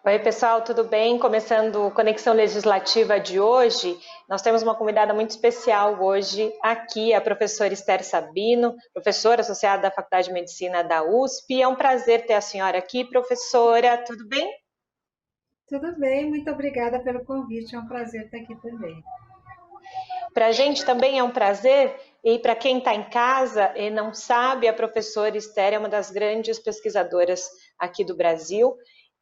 Oi, pessoal, tudo bem? Começando Conexão Legislativa de hoje, nós temos uma convidada muito especial hoje aqui, a professora Esther Sabino, professora associada da Faculdade de Medicina da USP. É um prazer ter a senhora aqui, professora, tudo bem? Tudo bem, muito obrigada pelo convite, é um prazer estar aqui também. Para a gente também é um prazer, e para quem está em casa e não sabe, a professora Esther é uma das grandes pesquisadoras aqui do Brasil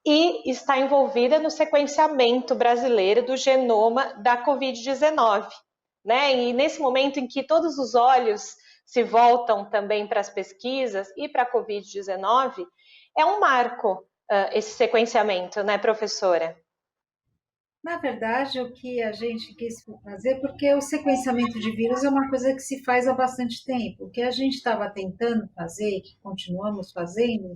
e está envolvida no sequenciamento brasileiro do genoma da Covid-19, né? E nesse momento em que todos os olhos se voltam também para as pesquisas e para a Covid-19, é um marco esse sequenciamento, né, professora? Na verdade, o que a gente quis fazer, porque o sequenciamento de vírus é uma coisa que se faz há bastante tempo. O que a gente estava tentando fazer, que continuamos fazendo,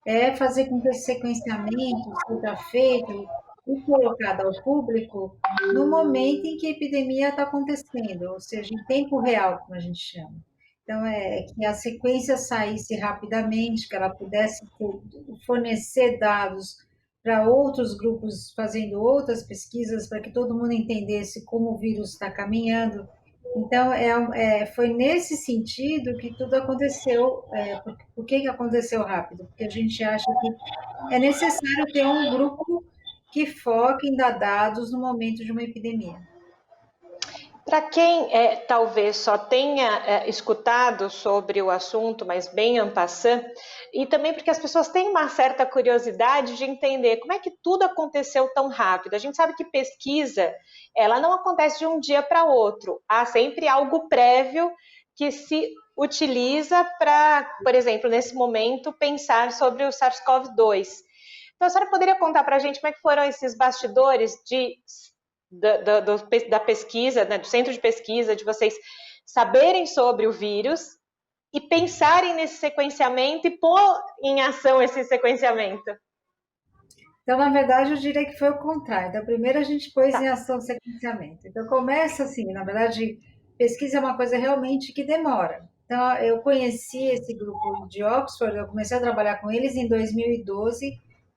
é fazer com que esse sequenciamento seja feito e colocado ao público no momento em que a epidemia está acontecendo, ou seja, em tempo real, como a gente chama. Então, é que a sequência saísse rapidamente, que ela pudesse fornecer dados para outros grupos fazendo outras pesquisas, para que todo mundo entendesse como o vírus está caminhando. Então, foi nesse sentido que tudo aconteceu. Por que aconteceu rápido? Porque a gente acha que é necessário ter um grupo que foque em dar dados no momento de uma epidemia. Para quem talvez só tenha escutado sobre o assunto, mas bem en passant, e também porque as pessoas têm uma certa curiosidade de entender como é que tudo aconteceu tão rápido. A gente sabe que pesquisa, ela não acontece de um dia para outro. Há sempre algo prévio que se utiliza para, por exemplo, nesse momento, pensar sobre o SARS-CoV-2. Então, a senhora poderia contar para a gente como é que foram esses bastidores da pesquisa, né, do centro de pesquisa, de vocês saberem sobre o vírus e pensarem nesse sequenciamento e pôr em ação esse sequenciamento? Então, na verdade, eu diria que foi o contrário. Então, primeiro a gente pôs Tá. em ação o sequenciamento. Então, começa assim, na verdade, pesquisa é uma coisa realmente que demora. Então, eu conheci esse grupo de Oxford, eu comecei a trabalhar com eles em 2012,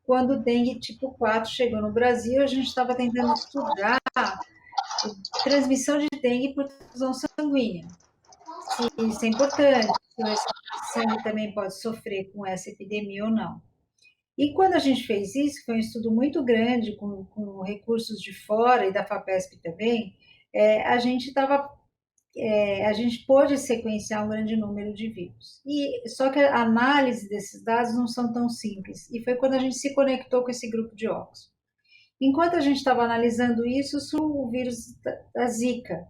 quando o dengue tipo 4 chegou no Brasil, a gente estava tentando estudar a transmissão de dengue por transfusão sanguínea. Se isso é importante, se o sangue também pode sofrer com essa epidemia ou não. E quando a gente fez isso, foi um estudo muito grande, com recursos de fora e da FAPESP também, a gente pôde sequenciar um grande número de vírus. Só que a análise desses dados não são tão simples. E foi quando a gente se conectou com esse grupo de Oxford. Enquanto a gente estava analisando isso, surgiu o vírus da Zika.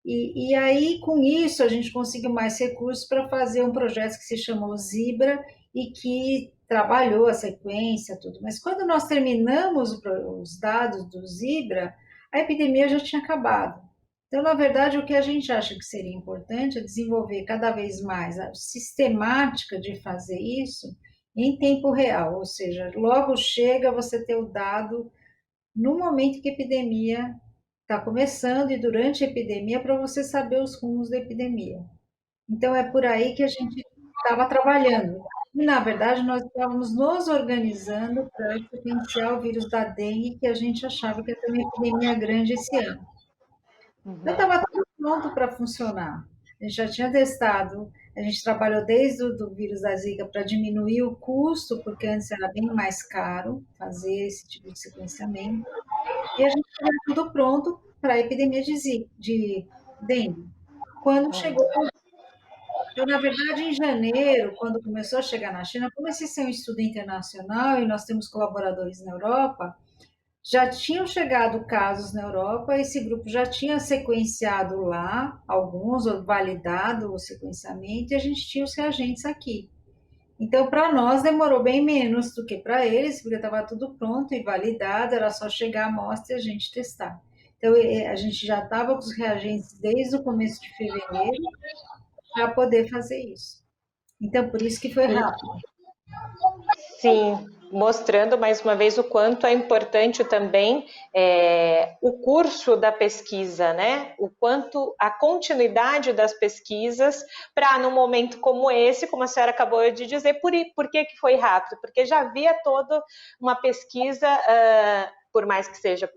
E aí, com isso, a gente conseguiu mais recursos para fazer um projeto que se chamou Zibra e que trabalhou a sequência, tudo. Mas quando nós terminamos os dados do Zibra, a epidemia já tinha acabado. Então, na verdade, o que a gente acha que seria importante é desenvolver cada vez mais a sistemática de fazer isso em tempo real, ou seja, logo chega você ter o dado no momento que a epidemia está começando e durante a epidemia para você saber os rumos da epidemia. Então é por aí que a gente estava trabalhando. E, na verdade, nós estávamos nos organizando para sequenciar o vírus da dengue, que a gente achava que ia ter uma epidemia grande esse ano. Então Uhum. estava tudo pronto para funcionar. A gente já tinha testado, a gente trabalhou desde o do vírus da Zika para diminuir o custo, porque antes era bem mais caro fazer esse tipo de sequenciamento. E a gente tinha tudo pronto para a epidemia de dengue. Quando chegou, então, na verdade, em janeiro, quando começou a chegar na China, como esse é um estudo internacional e nós temos colaboradores na Europa, já tinham chegado casos na Europa, esse grupo já tinha sequenciado lá, alguns, ou validado o sequenciamento, e a gente tinha os reagentes aqui. Então, para nós, demorou bem menos do que para eles, porque estava tudo pronto e validado, era só chegar a amostra e a gente testar. Então, a gente já estava com os reagentes desde o começo de fevereiro para poder fazer isso. Então, por isso que foi rápido. Sim. mostrando mais uma vez o quanto é importante também o curso da pesquisa, né? O quanto a continuidade das pesquisas para, num momento como esse, como a senhora acabou de dizer, por que foi rápido? Porque já havia toda uma pesquisa, por mais que seja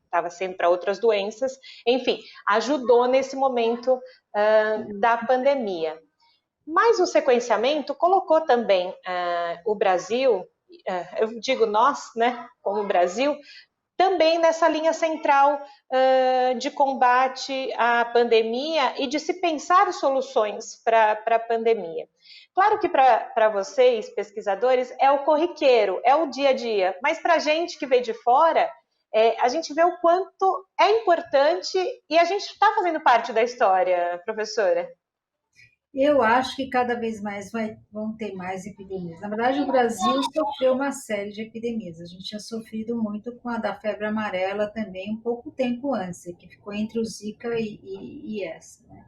estava sendo para outras doenças, enfim, ajudou nesse momento da pandemia. Mas o sequenciamento colocou também o Brasil, eu digo nós, né, como Brasil, também nessa linha central de combate à pandemia e de se pensar soluções para a pandemia. Claro que para vocês, pesquisadores, é o corriqueiro, é o dia a dia, mas para a gente que vê de fora, a gente vê o quanto é importante e a gente está fazendo parte da história, professora. Eu acho que cada vez mais vão ter mais epidemias. Na verdade, o Brasil sofreu uma série de epidemias. A gente tinha sofrido muito com a da febre amarela também, um pouco tempo antes, que ficou entre o Zika e essa. Né?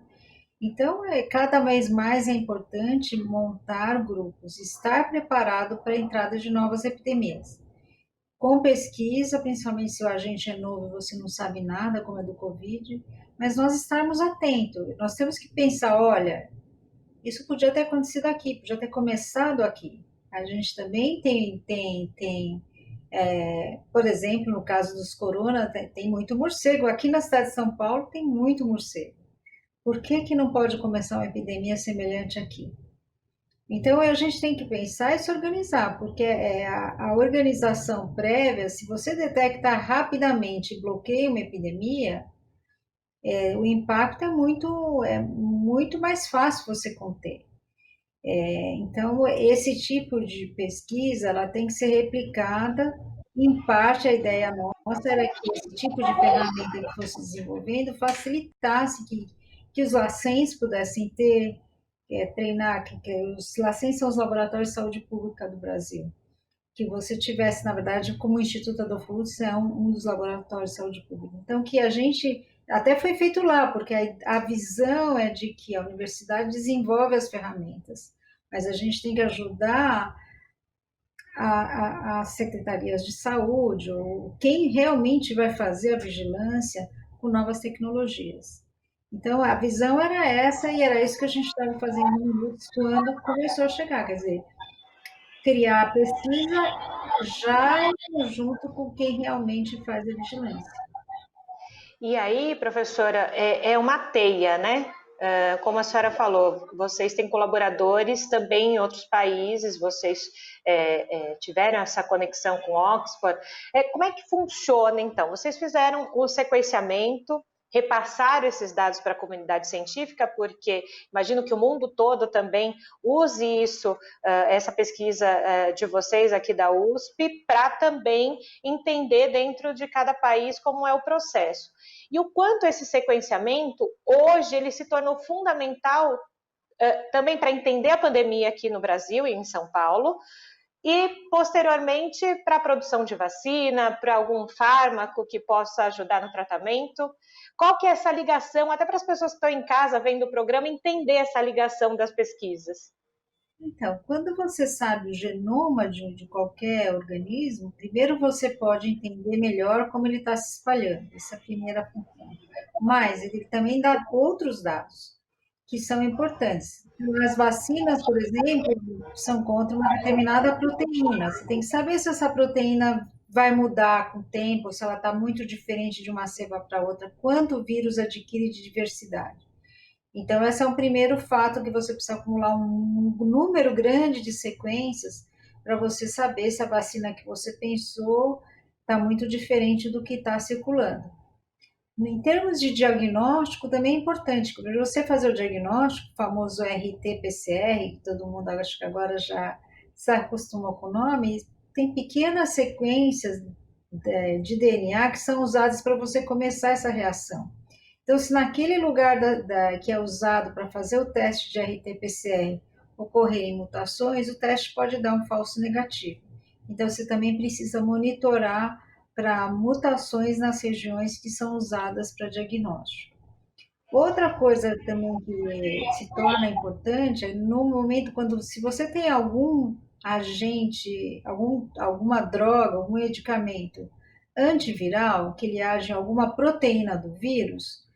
Então, cada vez mais é importante montar grupos, estar preparado para a entrada de novas epidemias. Com pesquisa, principalmente se o agente é novo e você não sabe nada, como é do Covid, mas nós estarmos atentos. Nós temos que pensar, olha, isso podia ter acontecido aqui, podia ter começado aqui. A gente também tem por exemplo, no caso dos corona, tem muito morcego. Aqui na cidade de São Paulo tem muito morcego. Por que não pode começar uma epidemia semelhante aqui? Então, a gente tem que pensar e se organizar, porque a organização prévia, se você detectar rapidamente e bloqueia uma epidemia, o impacto é muito mais fácil você conter. Então, esse tipo de pesquisa, ela tem que ser replicada. Em parte, a ideia nossa era que esse tipo de ferramenta que fosse desenvolvendo facilitasse que os LACENS pudessem ter, treinar, que os LACENS são os Laboratórios de Saúde Pública do Brasil, que você tivesse, na verdade, como o Instituto Adolfo Lutz é um dos laboratórios de saúde pública. Então, que a gente, até foi feito lá, porque a visão é de que a universidade desenvolve as ferramentas, mas a gente tem que ajudar as secretarias de saúde, ou quem realmente vai fazer a vigilância com novas tecnologias. Então, a visão era essa, e era isso que a gente estava fazendo no Lutz quando começou a chegar, quer dizer, criar a pesquisa já junto com quem realmente faz a vigilância. E aí, professora, é uma teia, né? Como a senhora falou, vocês têm colaboradores também em outros países, vocês tiveram essa conexão com Oxford. Como é que funciona, então? Vocês fizeram o sequenciamento, repassaram esses dados para a comunidade científica, porque imagino que o mundo todo também use isso, essa pesquisa de vocês aqui da USP, para também entender dentro de cada país como é o processo. E o quanto esse sequenciamento, hoje, ele se tornou fundamental também para entender a pandemia aqui no Brasil e em São Paulo, e posteriormente para a produção de vacina, para algum fármaco que possa ajudar no tratamento. Qual que é essa ligação, até para as pessoas que estão em casa vendo o programa, entender essa ligação das pesquisas? Então, quando você sabe o genoma de qualquer organismo, primeiro você pode entender melhor como ele está se espalhando, essa é a primeira função. Mas ele também dá outros dados que são importantes. As vacinas, por exemplo, são contra uma determinada proteína. Você tem que saber se essa proteína vai mudar com o tempo, se ela está muito diferente de uma cepa para outra, quanto o vírus adquire de diversidade. Então, esse é um primeiro fato que você precisa acumular um número grande de sequências para você saber se a vacina que você pensou está muito diferente do que está circulando. Em termos de diagnóstico, também é importante, para você fazer o diagnóstico, o famoso RT-PCR, que todo mundo acho que agora já se acostumou com o nome, tem pequenas sequências de DNA que são usadas para você começar essa reação. Então, se naquele lugar que é usado para fazer o teste de RT-PCR ocorrerem mutações, o teste pode dar um falso negativo. Então, você também precisa monitorar para mutações nas regiões que são usadas para diagnóstico. Outra coisa também que se torna importante é no momento se você tem algum agente, alguma droga, algum medicamento antiviral, que ele age em alguma proteína do vírus,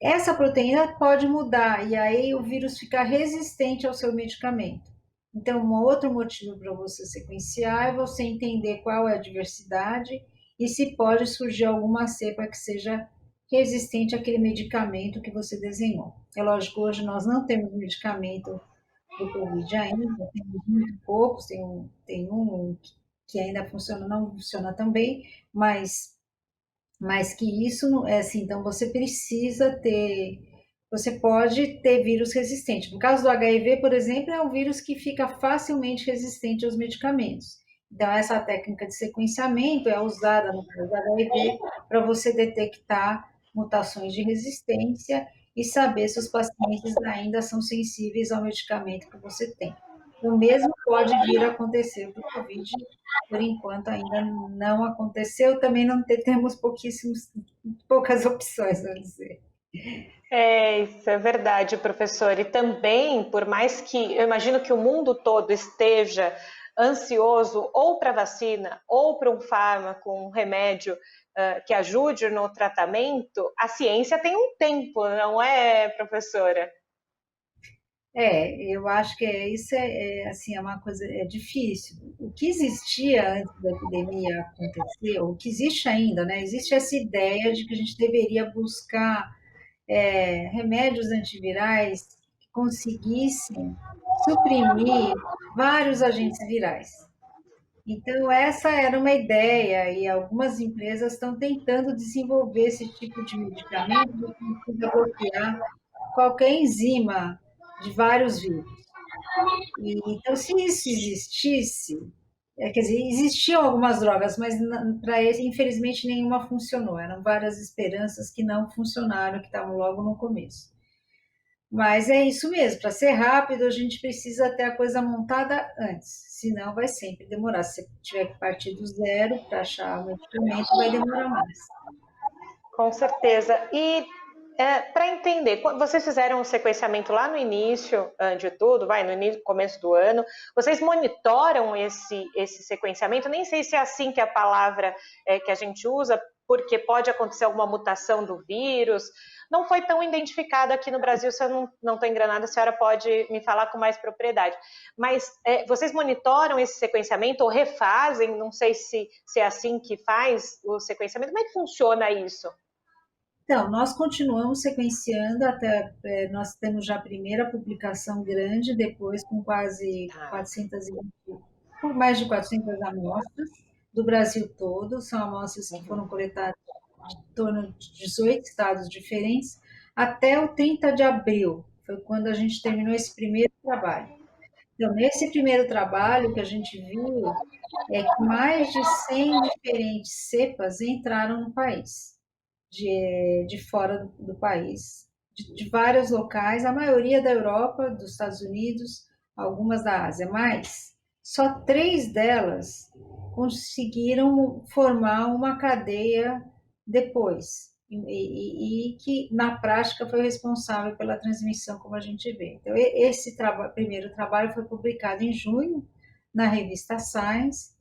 essa proteína pode mudar e aí o vírus fica resistente ao seu medicamento. Então, um outro motivo para você sequenciar é você entender qual é a diversidade e se pode surgir alguma cepa que seja resistente àquele medicamento que você desenhou. É lógico, hoje nós não temos medicamento do Covid ainda, temos muito poucos, tem um que ainda funciona, não funciona tão bem, mas que isso não é assim, então você precisa ter, você pode ter vírus resistente. No caso do HIV, por exemplo, é um vírus que fica facilmente resistente aos medicamentos. Então, essa técnica de sequenciamento é usada no caso do HIV para você detectar mutações de resistência e saber se os pacientes ainda são sensíveis ao medicamento que você tem. O mesmo pode vir a acontecer com o Covid, por enquanto ainda não aconteceu, também não temos poucas opções, vamos dizer. Isso é verdade, professor. E também, por mais que eu imagino que o mundo todo esteja ansioso ou para vacina ou para um fármaco, um remédio que ajude no tratamento, a ciência tem um tempo, não é, professora? Eu acho que isso assim, é uma coisa difícil. O que existia antes da epidemia acontecer, o que existe ainda, né? Existe essa ideia de que a gente deveria buscar remédios antivirais que conseguissem suprimir vários agentes virais. Então, essa era uma ideia, e algumas empresas estão tentando desenvolver esse tipo de medicamento que consiga bloquear qualquer enzima de vários vírus. Então, se isso existisse, quer dizer, existiam algumas drogas, mas para esse, infelizmente, nenhuma funcionou. Eram várias esperanças que não funcionaram, que estavam logo no começo. Mas é isso mesmo, para ser rápido, a gente precisa ter a coisa montada antes, senão vai sempre demorar. Se você tiver que partir do zero para achar o medicamento, vai demorar mais. Com certeza. E para entender, vocês fizeram um sequenciamento lá no início de tudo, no início, começo do ano, vocês monitoram esse sequenciamento? Nem sei se é assim que a palavra que a gente usa, porque pode acontecer alguma mutação do vírus. Não foi tão identificado aqui no Brasil, se eu não estou enganada, a senhora pode me falar com mais propriedade. Mas vocês monitoram esse sequenciamento ou refazem? Não sei se é assim que faz o sequenciamento. Como é que funciona isso? Então, nós continuamos sequenciando até, nós temos já a primeira publicação grande, depois com quase 420, por mais de 400 amostras do Brasil todo, são amostras que foram coletadas de torno de 18 estados diferentes, até o 30 de abril, foi quando a gente terminou esse primeiro trabalho. Então, nesse primeiro trabalho, o que a gente viu é que mais de 100 diferentes cepas entraram no país de fora do país, de vários locais, a maioria da Europa, dos Estados Unidos, algumas da Ásia, mas só 3 delas conseguiram formar uma cadeia depois, e que na prática foi responsável pela transmissão, como a gente vê. Então, esse primeiro trabalho foi publicado em junho na revista Science,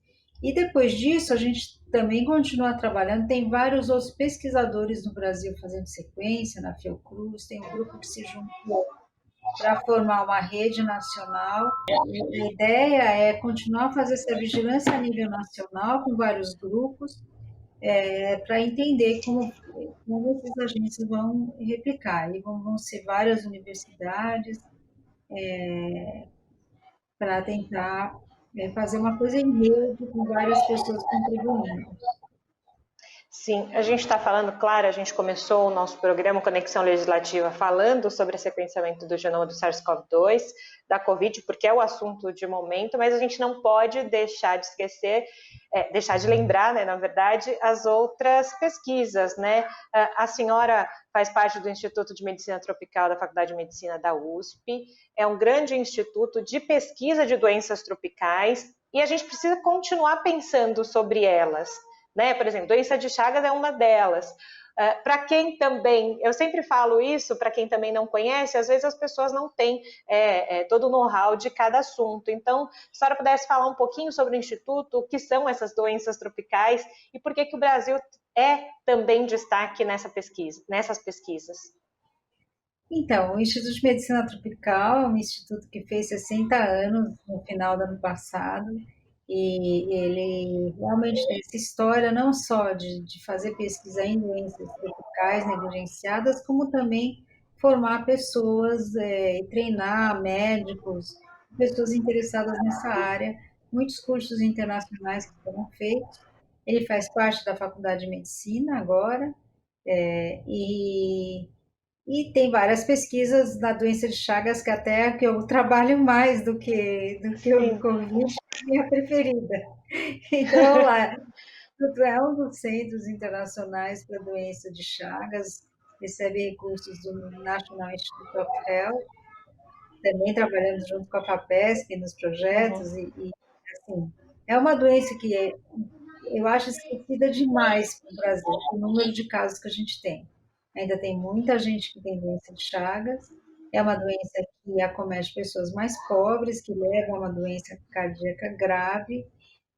e depois disso, a gente também continua trabalhando. Tem vários outros pesquisadores no Brasil fazendo sequência, na Fiocruz, tem um grupo que se juntou para formar uma rede nacional. A ideia é continuar a fazer essa vigilância a nível nacional, com vários grupos, para entender como esses agentes vão replicar. E vão ser várias universidades para tentar fazer uma coisa em rede, com várias pessoas contribuindo. Sim, a gente está falando, claro, a gente começou o nosso programa Conexão Legislativa falando sobre o sequenciamento do genoma do SARS-CoV-2, da Covid, porque é o assunto de momento, mas a gente não pode deixar de esquecer, deixar de lembrar, né, na verdade, as outras pesquisas, né? A senhora faz parte do Instituto de Medicina Tropical da Faculdade de Medicina da USP, é um grande instituto de pesquisa de doenças tropicais e a gente precisa continuar pensando sobre elas. Né? Por exemplo, doença de Chagas é uma delas. Para quem também, eu sempre falo isso, para quem também não conhece, às vezes as pessoas não têm todo o know-how de cada assunto. Então, se a senhora pudesse falar um pouquinho sobre o Instituto, o que são essas doenças tropicais e por que o Brasil é também destaque nessas pesquisas. Então, o Instituto de Medicina Tropical é um instituto que fez 60 anos no final do ano passado, e ele realmente tem essa história não só de fazer pesquisa em doenças tropicais negligenciadas, como também formar pessoas e treinar médicos, pessoas interessadas nessa área, muitos cursos internacionais que foram feitos. Ele faz parte da Faculdade de Medicina agora, e tem várias pesquisas da doença de Chagas, que até que eu trabalho mais do que o Sim. Covid, é a minha preferida. Então, lá, é um dos centros internacionais para a doença de Chagas, recebe recursos do National Institute of Health, também trabalhando junto com a FAPESP nos Uhum. projetos, assim, é uma doença que eu acho esquecida demais para o Brasil, o número de casos que a gente tem. Ainda tem muita gente que tem doença de Chagas, é uma doença que acomete pessoas mais pobres, que levam a uma doença cardíaca grave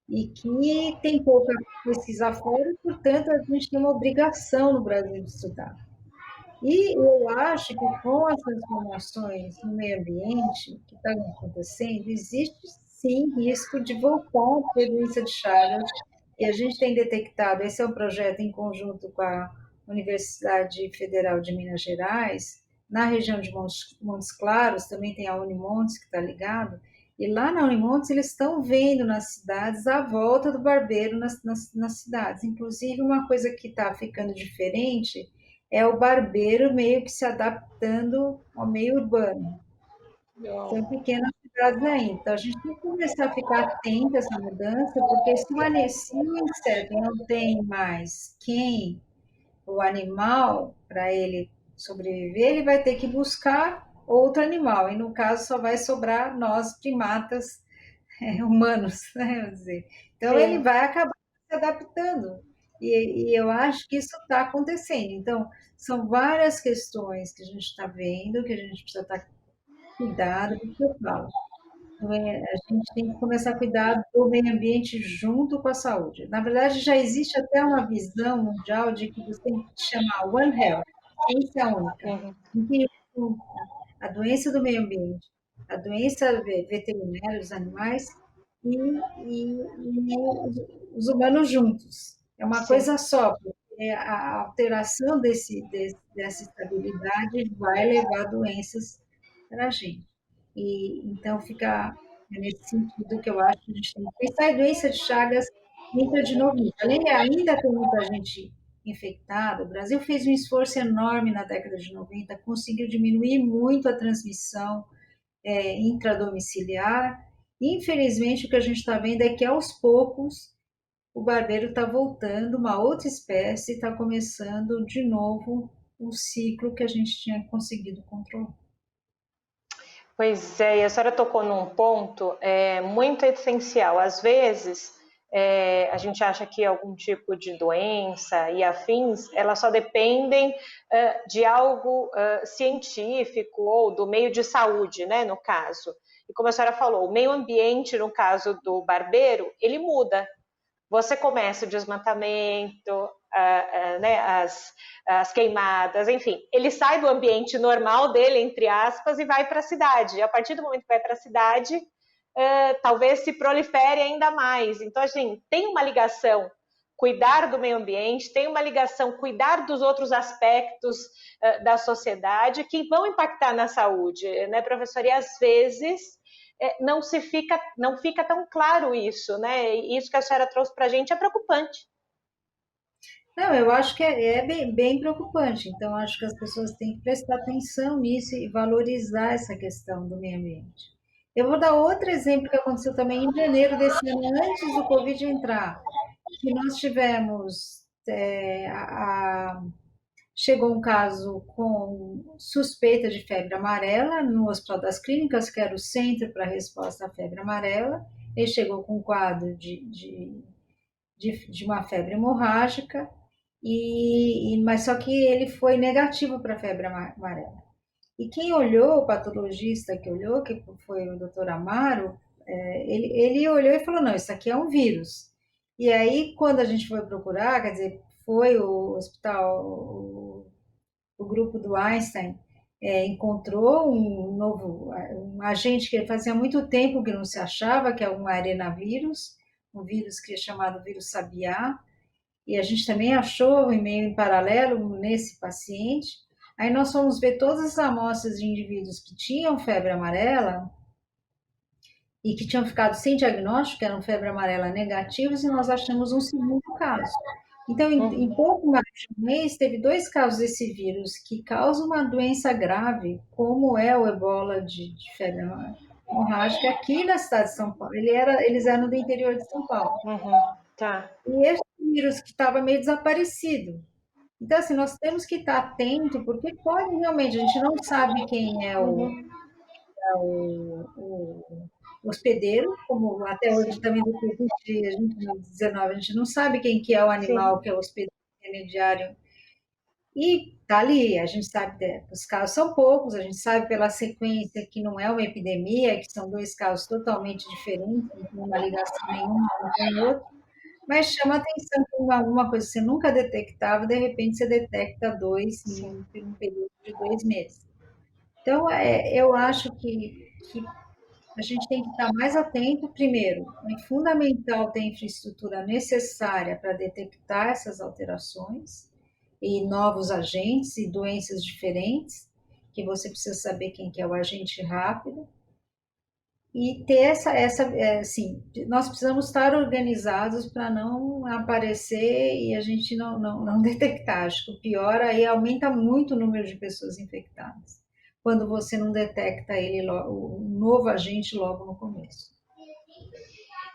e que tem pouca pesquisa fora, e, portanto, a gente tem uma obrigação no Brasil de estudar. E eu acho que com as transformações no meio ambiente que estão acontecendo, existe sim risco de voltar a ter doença de Chagas. E a gente tem detectado, esse é um projeto em conjunto com a Universidade Federal de Minas Gerais, na região de Montes Claros, também tem a Unimontes que está ligado, e lá na Unimontes eles estão vendo nas cidades a volta do barbeiro nas cidades. Inclusive, uma coisa que está ficando diferente é o barbeiro meio que se adaptando ao meio urbano. São pequenas cidades ainda. Então, a gente tem que começar a ficar atento a essa mudança, porque se o inseto não tem mais quem, o animal, para ele sobreviver, ele vai ter que buscar outro animal. E, no caso, só vai sobrar nós, primatas, humanos, né? Vamos dizer. Então, ele Sim. vai acabar se adaptando. E eu acho que isso está acontecendo. Então, são várias questões que a gente está vendo, que a gente precisa estar cuidado, do que eu falo. A gente tem que começar a cuidar do meio ambiente junto com a saúde. Na verdade, já existe até uma visão mundial de que você tem que chamar One Health, ciência única, Uhum. em que a doença do meio ambiente, a doença veterinária dos animais e os humanos juntos. É uma Sim. coisa só, porque a alteração dessa estabilidade vai levar a doenças para a gente. E então fica nesse sentido que eu acho que a gente tem que pensar em doença de Chagas entra de novo nisso. Além, ainda tem muita gente infectada, o Brasil fez um esforço enorme na década de 90, conseguiu diminuir muito a transmissão intradomiciliar. Infelizmente, o que a gente está vendo é que aos poucos o barbeiro está voltando, uma outra espécie está começando de novo o ciclo que a gente tinha conseguido controlar. Pois é, e a senhora tocou num ponto muito essencial. Às vezes, a gente acha que algum tipo de doença e afins, elas só dependem de algo científico ou do meio de saúde, né, no caso. E como a senhora falou, o meio ambiente, no caso do barbeiro, ele muda. Você começa o desmatamento, né, as queimadas, enfim, ele sai do ambiente normal dele, entre aspas, e vai para a cidade. E a partir do momento que vai para a cidade, talvez se prolifere ainda mais. Então, assim, tem uma ligação cuidar do meio ambiente, tem uma ligação cuidar dos outros aspectos da sociedade que vão impactar na saúde, né, professor? E às vezes não fica tão claro isso, né? E isso que a senhora trouxe para a gente é preocupante. Não, eu acho que é bem preocupante. Então, acho que as pessoas têm que prestar atenção nisso e valorizar essa questão do meio ambiente. Eu vou dar outro exemplo que aconteceu também em janeiro desse ano, antes do Covid entrar, que nós tivemos, chegou um caso com suspeita de febre amarela no Hospital das Clínicas, que era o Centro para Resposta à Febre Amarela. Ele chegou com um quadro de uma febre hemorrágica, mas só que ele foi negativo para a febre amarela. E quem olhou, o patologista que olhou, que foi o doutor Amaro, ele olhou e falou, não, isso aqui é um vírus. E aí, quando a gente foi procurar, quer dizer, foi o hospital, o grupo do Einstein, encontrou um agente que fazia muito tempo que não se achava, que é um arenavírus, um vírus que é chamado vírus sabiá, e a gente também achou em meio em paralelo nesse paciente. Aí nós fomos ver todas as amostras de indivíduos que tinham febre amarela e que tinham ficado sem diagnóstico, que eram febre amarela negativos, e nós achamos um segundo caso. Então, em pouco mais de um mês, teve 2 casos desse vírus que causa uma doença grave, como é o ebola de febre hemorrágica, aqui na cidade de São Paulo. Eles eram do interior de São Paulo. Tá. E esse vírus que estava meio desaparecido. Então, assim, nós temos que estar atento, porque pode realmente, a gente não sabe quem é o hospedeiro, como até hoje também do Covid, a gente, no 19, a gente não sabe quem que é o Sim. animal que é o hospedeiro intermediário. E tá ali, a gente sabe, os casos são poucos, a gente sabe pela sequência que não é uma epidemia, que são 2 casos totalmente diferentes, não tem uma ligação nenhuma um com o outro, mas chama atenção que alguma coisa que você nunca detectava, de repente você detecta 2 Sim. em um período de 2 meses. Então, eu acho que a gente tem que estar mais atento. Primeiro, é fundamental ter a infraestrutura necessária para detectar essas alterações e novos agentes e doenças diferentes, que você precisa saber quem que é o agente rápido. E ter assim, nós precisamos estar organizados para não aparecer e a gente não detectar. Acho que o pior aí aumenta muito o número de pessoas infectadas, quando você não detecta o novo agente logo no começo.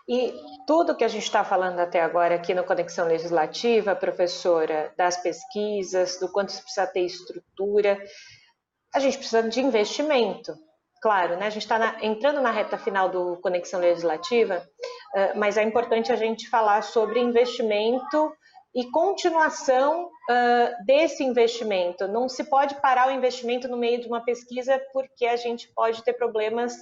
E tudo que a gente está falando até agora aqui no Conexão Legislativa, professora, das pesquisas, do quanto se precisa ter estrutura, a gente precisa de investimento. Claro, né? A gente está entrando na reta final do Conexão Legislativa, mas é importante a gente falar sobre investimento e continuação desse investimento. Não se pode parar o investimento no meio de uma pesquisa, porque a gente pode ter problemas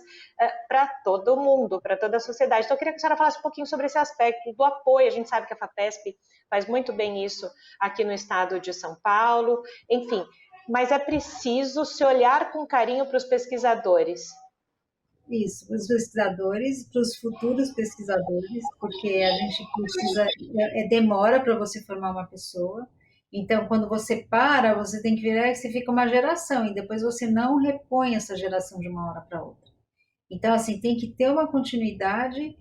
para todo mundo, para toda a sociedade. Então, eu queria que a senhora falasse um pouquinho sobre esse aspecto do apoio. A gente sabe que a FAPESP faz muito bem isso aqui no estado de São Paulo. Enfim, mas é preciso se olhar com carinho para os pesquisadores. Isso, para os pesquisadores, para os futuros pesquisadores, porque a gente precisa, demora para você formar uma pessoa. Então, quando você para, você tem que virar, você fica uma geração, e depois você não repõe essa geração de uma hora para outra. Então, assim, tem que ter uma continuidade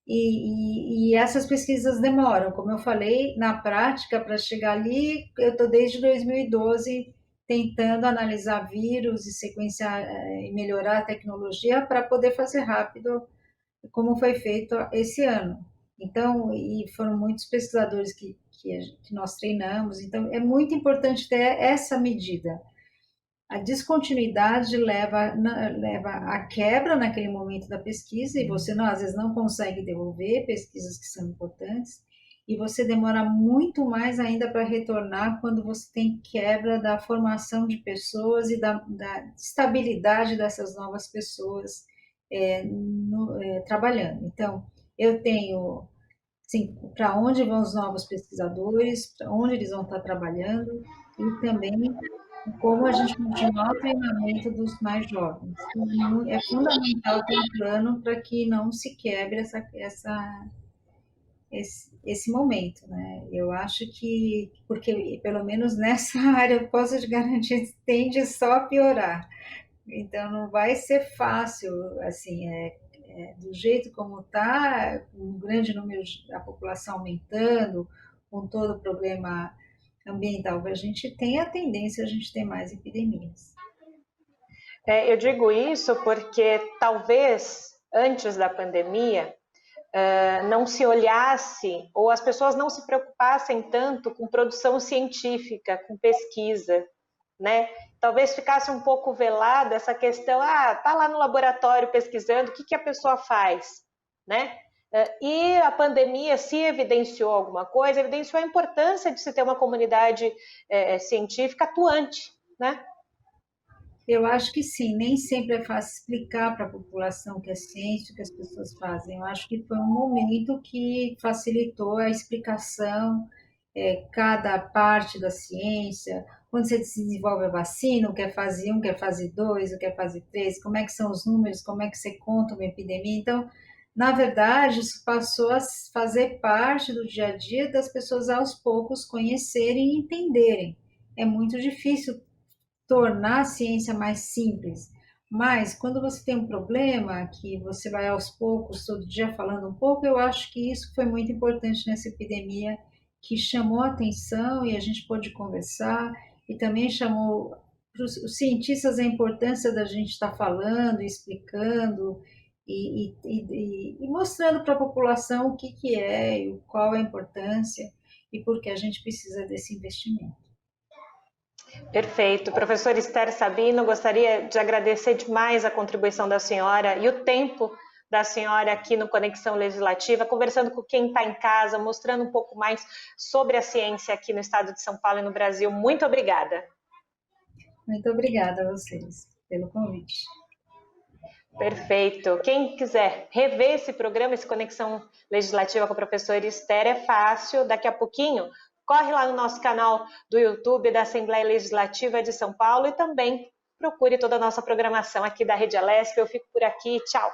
e essas pesquisas demoram. Como eu falei, na prática, para chegar ali, eu estou desde 2012 tentando analisar vírus e sequenciar e melhorar a tecnologia para poder fazer rápido, como foi feito esse ano. Então, e foram muitos pesquisadores que nós treinamos. Então, é muito importante ter essa medida. A descontinuidade leva à quebra naquele momento da pesquisa e você às vezes não consegue devolver pesquisas que são importantes e você demora muito mais ainda para retornar quando você tem quebra da formação de pessoas e da estabilidade dessas novas pessoas trabalhando. Então, eu tenho assim, para onde vão os novos pesquisadores, para onde eles vão estar trabalhando e também como a gente continuar o treinamento dos mais jovens. Então, é fundamental ter um plano para que não se quebre esse momento, né? Eu acho que, porque pelo menos nessa área, eu posso te garantir, tende só a piorar. Então, não vai ser fácil, assim, do jeito como está, com um grande número da população aumentando, com todo o problema ambiental que a gente tem, a tendência é a gente ter mais epidemias. Eu digo isso porque talvez antes da pandemia não se olhasse ou as pessoas não se preocupassem tanto com produção científica, com pesquisa, né? Talvez ficasse um pouco velada essa questão, tá lá no laboratório pesquisando, o que a pessoa faz, né? E a pandemia, se evidenciou alguma coisa, evidenciou a importância de se ter uma comunidade científica atuante, né? Eu acho que sim, nem sempre é fácil explicar para a população o que é ciência, o que as pessoas fazem. Eu acho que foi um momento que facilitou a explicação, cada parte da ciência. Quando você desenvolve a vacina, o que é fase 1, o que é fase 2, o que é fase 3, como é que são os números, como é que você conta uma epidemia. Então, na verdade, isso passou a fazer parte do dia a dia das pessoas aos poucos conhecerem e entenderem. É muito difícil tornar a ciência mais simples. Mas quando você tem um problema que você vai aos poucos, todo dia falando um pouco, eu acho que isso foi muito importante nessa epidemia, que chamou a atenção e a gente pôde conversar, e também chamou para os cientistas a importância da gente estar falando, explicando e mostrando para a população o que é, e qual é a importância e por que a gente precisa desse investimento. Perfeito. Professor Esther Sabino, gostaria de agradecer demais a contribuição da senhora e o tempo da senhora aqui no Conexão Legislativa, conversando com quem está em casa, mostrando um pouco mais sobre a ciência aqui no estado de São Paulo e no Brasil. Muito obrigada. Muito obrigada a vocês pelo convite. Perfeito. Quem quiser rever esse programa, esse Conexão Legislativa com a professora Esther, é fácil. Daqui a pouquinho, corre lá no nosso canal do YouTube da Assembleia Legislativa de São Paulo e também procure toda a nossa programação aqui da Rede Alesp. Eu fico por aqui. Tchau.